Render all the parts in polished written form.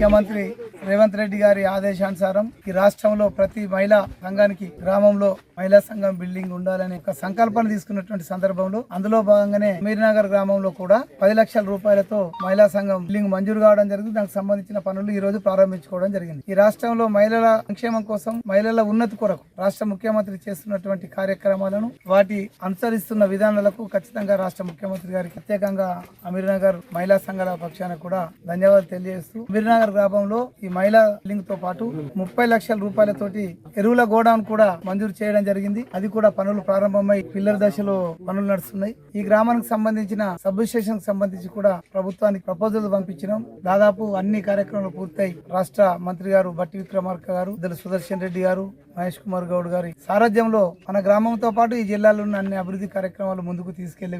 ముఖ్యమంత్రి రేవంత్ రెడ్డి గారి ఆదేశానుసారం ఈ రాష్ట్రంలో ప్రతి మహిళా సంఘానికి గ్రామంలో మహిళా సంఘం బిల్డింగ్ ఉండాలని ఒక సంకల్పన తీసుకున్నటువంటి సందర్భంలో అందులో భాగంగానే మీర్నగర్ గ్రామంలో కూడా 10 లక్షల రూపాయలతో మహిళా సంఘం బిల్డింగ్ మంజూరు కావడం జరిగింది. దానికి సంబంధించిన పనులు ఈ రోజు ప్రారంభించుకోవడం జరిగింది. ఈ రాష్ట్రంలో మహిళల సంక్షేమం కోసం, మహిళల ఉన్నతి కొరకు రాష్ట్ర ముఖ్యమంత్రి చేస్తున్నటువంటి కార్యక్రమాలను, వాటి అనుసరిస్తున్న విధానాలకు ఖచ్చితంగా రాష్ట్ర ముఖ్యమంత్రి గారికి ప్రత్యేకంగా అమీర్నగర్ మహిళా సంఘాల పక్షాన కూడా ధన్యవాదాలు తెలియజేస్తూ, అమీర్నగర్ గ్రామంలో ఈ మహిళా బిల్డింగ్ తో పాటు 30 లక్షల రూపాయలతోటి ఎరువుల గోడౌన్ కూడా మంజూరు చేయడం జరిగింది. అది కూడా పనులు ప్రారంభమై పిల్లర్ దశలో పనులు నడుస్తున్నాయి. ఈ గ్రామానికి సంబంధించిన సబ్ స్టేషన్ సంబంధించి కూడా ప్రభుత్వానికి ప్రపోజల్ పంపించినాం. దాదాపు అన్ని కార్యక్రమాలు పూర్తయి రాష్ట్ర మంత్రి గారు బట్టి విక్రమార్క గారు, సుదర్శన్ రెడ్డి గారు, మహేష్ కుమార్ గౌడ్ గారి సారథ్యంలో మన గ్రామంతో పాటు ఈ జిల్లాలో ఉన్న అన్ని అభివృద్ధి కార్యక్రమాలు ముందుకు తీసుకెళ్లే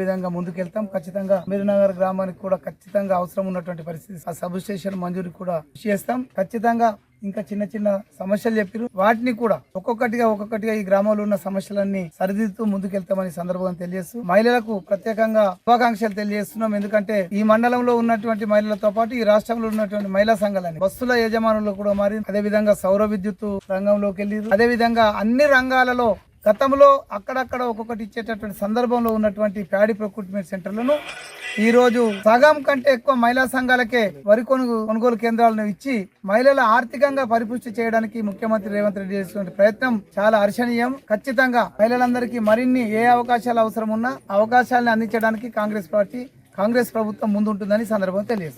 విధంగా ముందుకెళ్తాం. ఖచ్చితంగా అమీర్నగర్ గ్రామానికి కూడా ఖచ్చితంగా అవసరం ఉన్నటువంటి పరిస్థితి, ఆ సబ్ స్టేషన్ మంజూరు కూడా కృషి చేస్తాం. ఖచ్చితంగా ఇంకా చిన్న చిన్న సమస్యలు చెప్పారు, వాటిని కూడా ఒక్కొక్కటిగా ఈ గ్రామంలో ఉన్న సమస్యలన్నీ సరిదిద్దుతూ ముందుకెళ్తామని సందర్భంగా తెలియజేస్తూ మహిళలకు ప్రత్యేకంగా శుభాకాంక్షలు తెలియజేస్తున్నాం. ఎందుకంటే ఈ మండలంలో ఉన్నటువంటి మహిళలతో పాటు ఈ రాష్ట్రంలో ఉన్నటువంటి మహిళా సంఘాలని బస్సుల యజమానులు కూడా మారి, అదే విధంగా సౌర విద్యుత్ రంగంలోకి వెళ్ళి, అదే విధంగా అన్ని రంగాలలో గతంలో అక్కడక్కడ ఒక్కొక్కటి ఇచ్చేటటువంటి సందర్భంలో ఉన్నటువంటి ప్యాడీ ప్రొక్యూర్మెంట్ సెంటర్లను ఈ రోజు సగం కంటే ఎక్కువ మహిళా సంఘాలకే వరి కొనుగోలు కేంద్రాలను ఇచ్చి మహిళల ఆర్థికంగా పరిపుష్టి చేయడానికి ముఖ్యమంత్రి రేవంత్ రెడ్డి చేస్తున్న ప్రయత్నం చాలా హర్షణీయం. ఖచ్చితంగా మహిళలందరికీ మరిన్ని ఏ అవకాశాలు అవసరం ఉన్నా అవకాశాలను అందించడానికి కాంగ్రెస్ ప్రభుత్వం ముందుంటుందని సందర్భంగా తెలియజేస్తుంది.